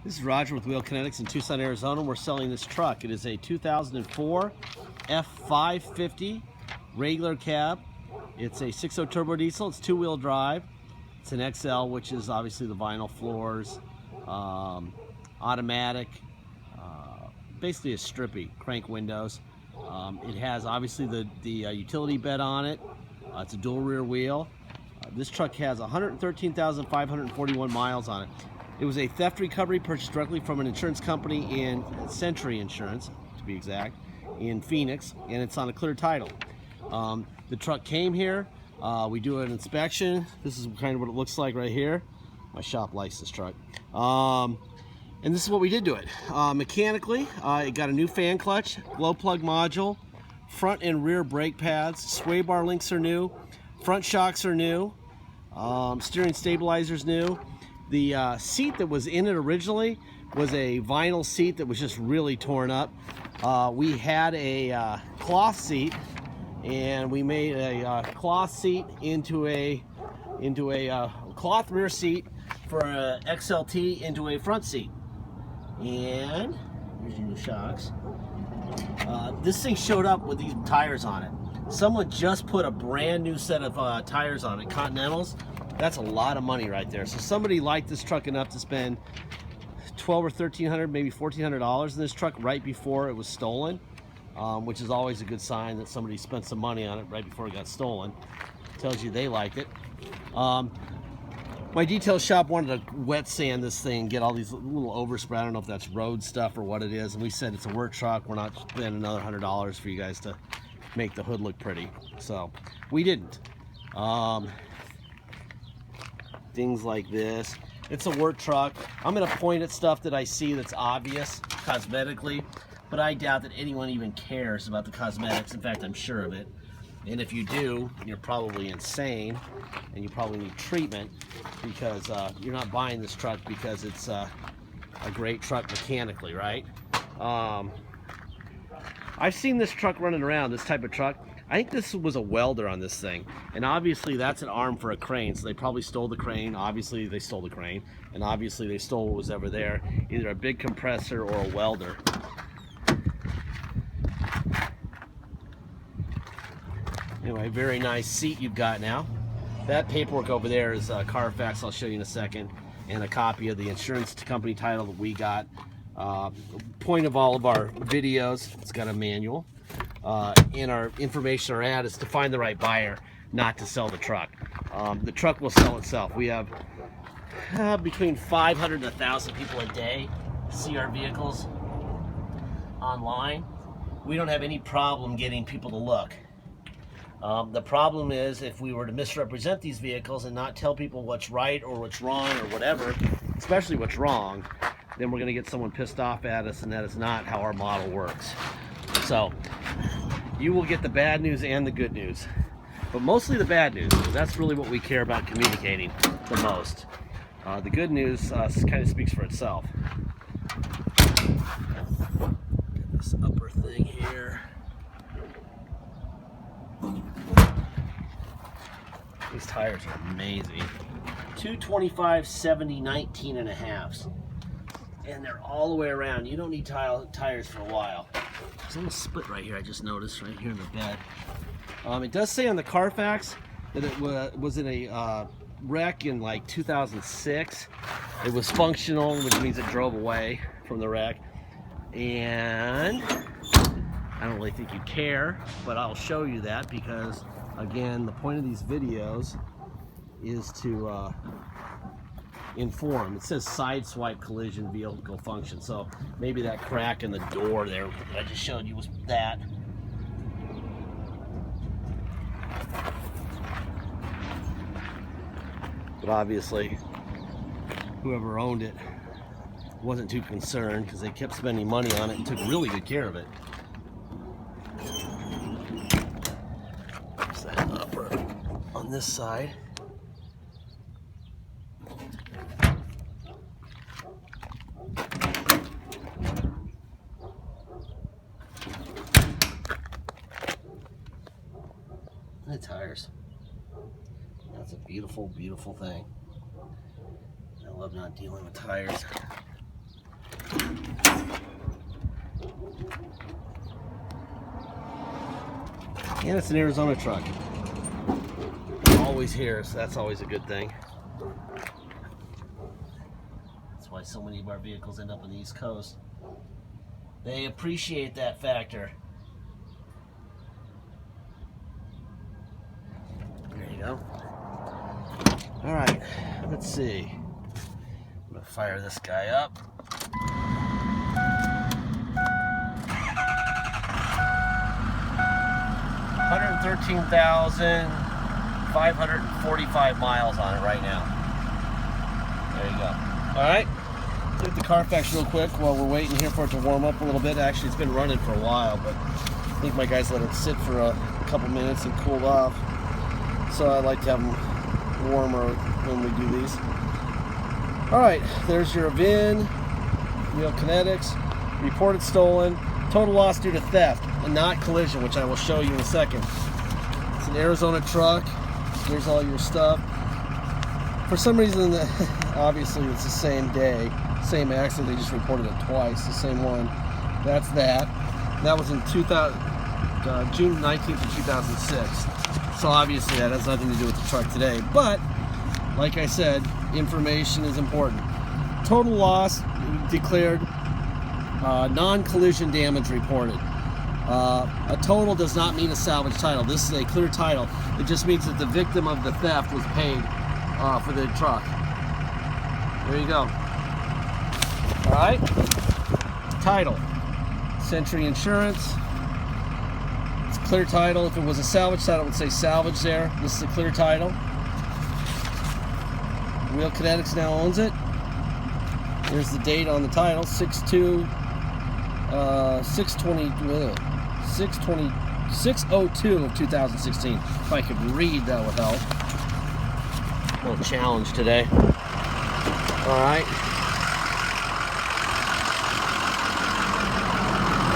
This is Roger with Wheel Kinetics in Tucson, Arizona. We're selling this truck. It is a 2004 F550 regular cab. It's a 6.0 turbo diesel. It's two-wheel drive. It's an XL, which is obviously the vinyl floors, automatic, basically a strippy, crank windows. It has obviously the utility bed on it. It's a dual rear wheel. This truck has 113,541 miles on it. It was a theft recovery purchased directly from an insurance company in Century Insurance, to be exact, in Phoenix, and it's on a clear title. The truck came here. We do an inspection. This is kind of what it looks like right here. My shop likes this truck. And this is what we did to it. Mechanically, it got a new fan clutch, glow plug module, front and rear brake pads, sway bar links are new, front shocks are new, steering stabilizer's new. The seat that was in it originally was a vinyl seat that was just really torn up. We had a cloth seat, and we made a cloth seat into a cloth rear seat for a XLT into a front seat. And here's your new shocks. This thing showed up with these tires on it. Someone just put a brand new set of tires on it, Continentals. That's a lot of money right there. So somebody liked this truck enough to spend $1,200 or $1,300, maybe $1,400 in this truck right before it was stolen, which is always a good sign that somebody spent some money on it right before it got stolen. Tells you they liked it. My detail shop wanted to wet sand this thing, get all these little overspray. I don't know if that's road stuff or what it is. And we said it's a work truck. We're not spending another $100 for you guys to make the hood look pretty. So we didn't. Things like this. It's a work truck. I'm going to point at stuff that I see that's obvious cosmetically, but I doubt that anyone even cares about the cosmetics. In fact, I'm sure of it. And if you do, you're probably insane, and you probably need treatment, because you're not buying this truck because it's a great truck mechanically, right? I've seen this truck running around, this type of truck. I think this was a welder on this thing, and obviously that's an arm for a crane, so they probably stole the crane. Obviously they stole the crane, and obviously they stole what was ever there, either a big compressor or a welder. Anyway, very nice seat you've got now. That paperwork over there is Carfax, I'll show you in a second, and a copy of the insurance company title that we got. Point of all of our videos, it's got a manual. And our information, our ad, is to find the right buyer, not to sell the truck. The truck will sell itself. We have between 500 and 1,000 people a day see our vehicles online. We don't have any problem getting people to look. The problem is if we were to misrepresent these vehicles and not tell people what's right or what's wrong or whatever, especially what's wrong, then we're going to get someone pissed off at us, and that is not how our model works. So you will get the bad news and the good news, but mostly the bad news. That's really what we care about communicating the most. The good news kind of speaks for itself. This upper thing here. These tires are amazing. 225, 70, 19 and a halves. And they're all the way around. You don't need tires for a while. There's a little split right here, I just noticed, right here in the bed. It does say on the Carfax that it was in a wreck in like 2006. It was functional, which means it drove away from the wreck. And I don't really think you care, but I'll show you that because, again, the point of these videos is to inform. It says side swipe collision vehicle function, so maybe that crack in the door there that I just showed you was that. But obviously whoever owned it wasn't too concerned because they kept spending money on it and took really good care of it. There's that upper on this side. The tires. That's a beautiful, beautiful thing. I love not dealing with tires. And it's an Arizona truck. Always here, so that's always a good thing. That's why so many of our vehicles end up on the East Coast. They appreciate that factor. There you go. All right, let's see. I'm gonna fire this guy up. $113,545 miles on it right now. There you go. All right, hit the Carfax real quick while we're waiting here for it to warm up a little bit. Actually, it's been running for a while, but I think my guys let it sit for a couple minutes and cooled off. So I like to have them warmer when we do these. All right, there's your VIN, wheel kinetics, reported stolen, total loss due to theft and not collision, which I will show you in a second. It's an Arizona truck. There's all your stuff. For some reason, obviously it's the same day, same accident. They just reported it twice, the same one. That's that. That was in June 19th of 2006. So obviously that has nothing to do with the truck today. But like I said, information is important. Total loss declared, non-collision damage reported. A total does not mean a salvage title. This is a clear title. It just means that the victim of the theft was paid for the truck. There you go. All right. Title. Century Insurance. It's a clear title. If it was a salvage title, it would say salvage there. This is a clear title. Wheel Kinetics now owns it. Here's the date on the title, 6/2, 6/02 of 2016. If I could read, that would help. A little challenge today. All right.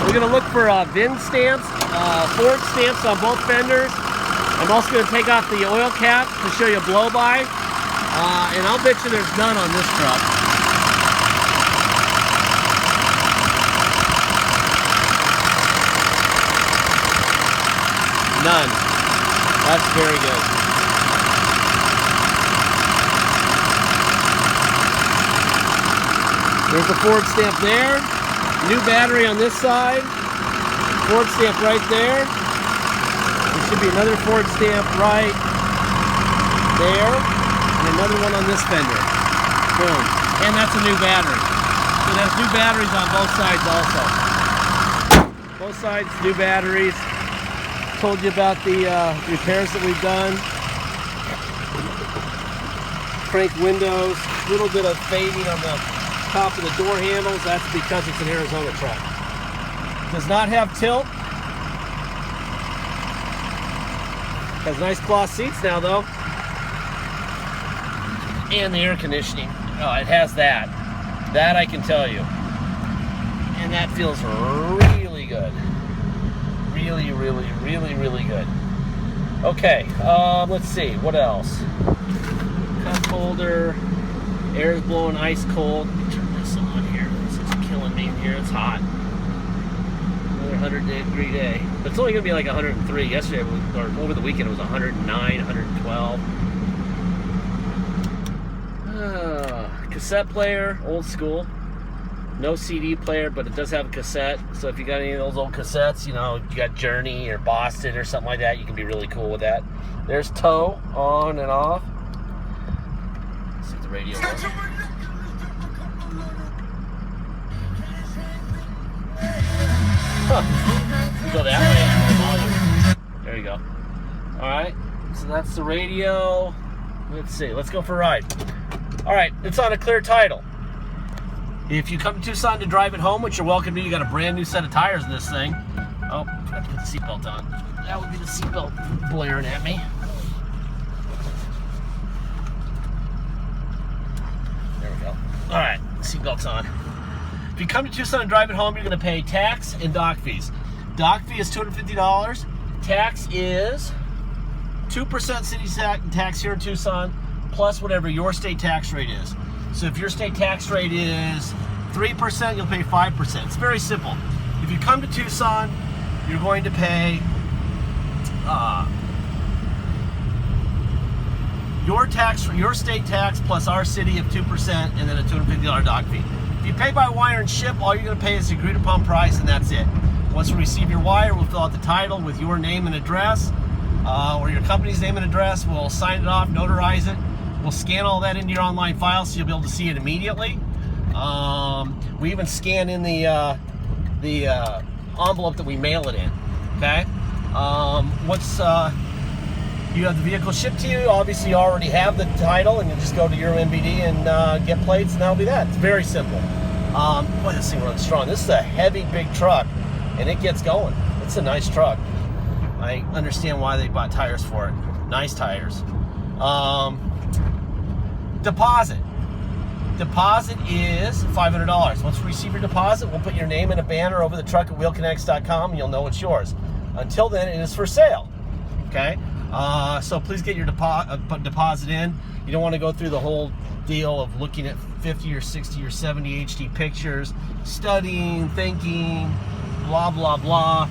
We're gonna look for VIN stamps, Ford stamps on both fenders. I'm also gonna take off the oil cap to show you a blow-by. And I'll bet you there's none on this truck. None. That's very good. There's the Ford stamp there. New battery on this side. Ford stamp right there. There should be another Ford stamp right there. And another one on this fender. Boom. And that's a new battery. So there's new batteries on both sides also. Both sides, new batteries. Told you about the repairs that we've done. Crank windows, a little bit of fading on the top of the door handles. That's because it's an Arizona truck. Does not have tilt. Has nice cloth seats now though. And the air conditioning. Oh, it has that. That I can tell you. And that feels really good. Really, really, really, really good. Okay, let's see, what else? Cup holder, air is blowing ice cold. Let me turn this on here. This is killing me in here, it's hot. Another 100-degree day. But it's only gonna be like 103. Yesterday, or over the weekend, it was 109, 112. Cassette player, old school. No CD player, but it does have a cassette. So if you got any of those old cassettes, you know, you got Journey or Boston or something like that, you can be really cool with that. There's tow, on and off. Let's see if the radio works. Huh. We go that way. There you go. All right, so that's the radio. Let's see, let's go for a ride. All right, it's on a clear title. If you come to Tucson to drive it home, which you're welcome to, you got a brand new set of tires in this thing. Oh, I have to put the seatbelt on. That would be the seatbelt blaring at me. There we go. All right, seatbelt's on. If you come to Tucson and drive it home, you're gonna pay tax and dock fees. Dock fee is $250. Tax is 2% city tax here in Tucson, plus whatever your state tax rate is. So if your state tax rate is 3%, you'll pay 5%. It's very simple. If you come to Tucson, you're going to pay your state tax plus our city of 2% and then a $250 dock fee. If you pay by wire and ship, all you're going to pay is the agreed upon price, and that's it. Once we receive your wire, we'll fill out the title with your name and address, or your company's name and address. We'll sign it off, notarize it. We'll scan all that into your online file so you'll be able to see it immediately. We even scan in the envelope that we mail it in. Okay. Once you have the vehicle shipped to you, obviously you already have the title, and you just go to your MVD and get plates, and that'll be that. It's very simple. Boy, this thing runs strong. This is a heavy, big truck, and it gets going. It's a nice truck. I understand why they bought tires for it. Nice tires. Deposit. Deposit is $500. Once we receive your deposit, we'll put your name in a banner over the truck at wheelkinetics.com, and you'll know it's yours. Until then, it is for sale. Okay? So please get your deposit in. You don't want to go through the whole deal of looking at 50 or 60 or 70 HD pictures, studying, thinking, blah, blah, blah.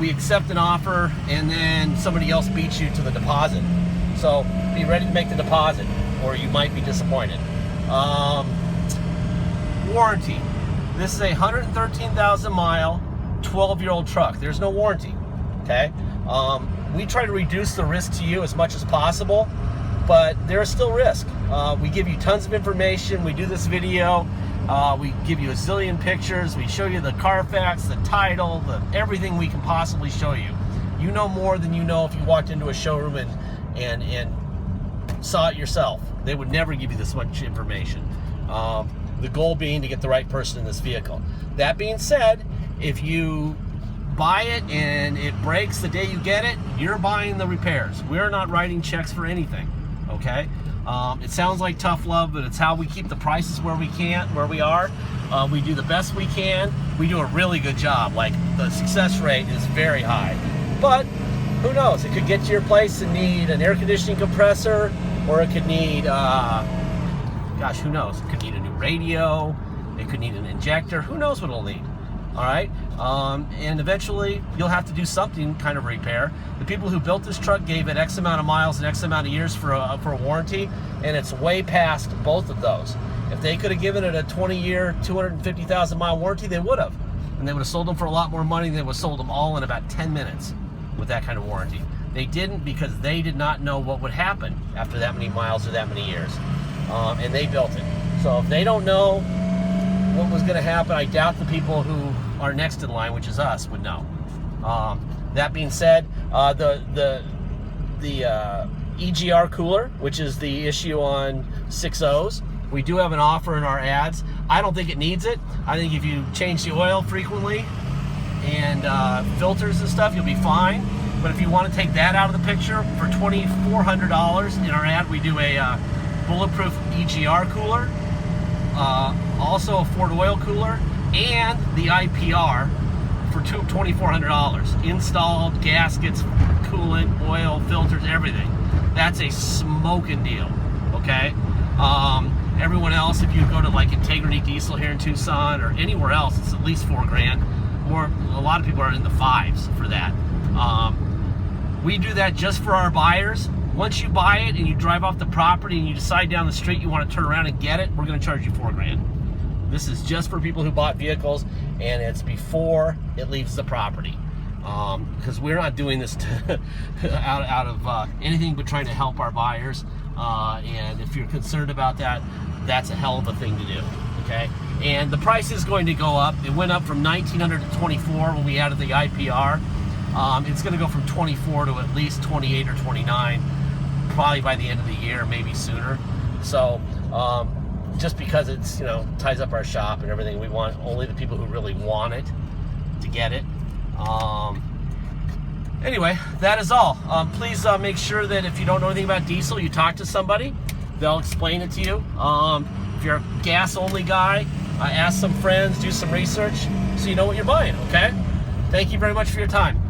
We accept an offer, and then somebody else beats you to the deposit. So be ready to make the deposit, or you might be disappointed. Warranty. This is a 113,000 mile, 12-year-old truck. There's no warranty. Okay? We try to reduce the risk to you as much as possible, but there is still risk. We give you tons of information. We do this video. We give you a zillion pictures. We show you the Carfax, the title, everything we can possibly show you. You know more than you know if you walked into a showroom and saw it yourself. They would never give you this much information. The goal being to get the right person in this vehicle. That being said, if you buy it and it breaks the day you get it, you're buying the repairs. We're not writing checks for anything, okay? It sounds like tough love, but it's how we keep the prices where we are. We do the best we can. We do a really good job. Like, the success rate is very high. But who knows? It could get to your place and need an air conditioning compressor, or it could need, gosh, who knows? It could need a new radio. It could need an injector. Who knows what it'll need? All right, and eventually you'll have to do something kind of repair. The people who built this truck gave it X amount of miles and X amount of years for a warranty, and it's way past both of those. If they could have given it a 20-year, 250,000 mile warranty, they would have, and they would have sold them for a lot more money. They would have sold them all in about 10 minutes with that kind of warranty. They didn't, because they did not know what would happen after that many miles or that many years, and they built it. So if they don't know what was going to happen, I doubt the people who are next in line, which is us, would know. That being said, the EGR cooler, which is the issue on 6.0s, we do have an offer in our ads. I don't think it needs it. I think if you change the oil frequently and filters and stuff, you'll be fine. But if you want to take that out of the picture, for $2,400 in our ad, we do a bulletproof EGR cooler. Also a Ford oil cooler, and the IPR for $2,400. Installed, gaskets, coolant, oil, filters, everything. That's a smoking deal, okay? Everyone else, if you go to like Integrity Diesel here in Tucson or anywhere else, it's at least $4,000. A lot of people are in the fives for that. We do that just for our buyers. Once you buy it and you drive off the property and you decide down the street you want to turn around and get it, we're going to charge you $4,000. This is just for people who bought vehicles, and it's before it leaves the property. Because we're not doing this out of anything but trying to help our buyers. And if you're concerned about that, that's a hell of a thing to do. Okay? And the price is going to go up. It went up from $1,900 to $2,400 when we added the IPR. It's going to go from $2,400 to at least $2,800 or $2,900. Probably by the end of the year, maybe sooner. So just because it's, ties up our shop and everything, we want only the people who really want it to get it. Anyway, that is all. Please make sure that if you don't know anything about diesel, you talk to somebody. They'll explain it to you. If you're a gas only guy, ask some friends, do some research so you know what you're buying, okay? Thank you very much for your time.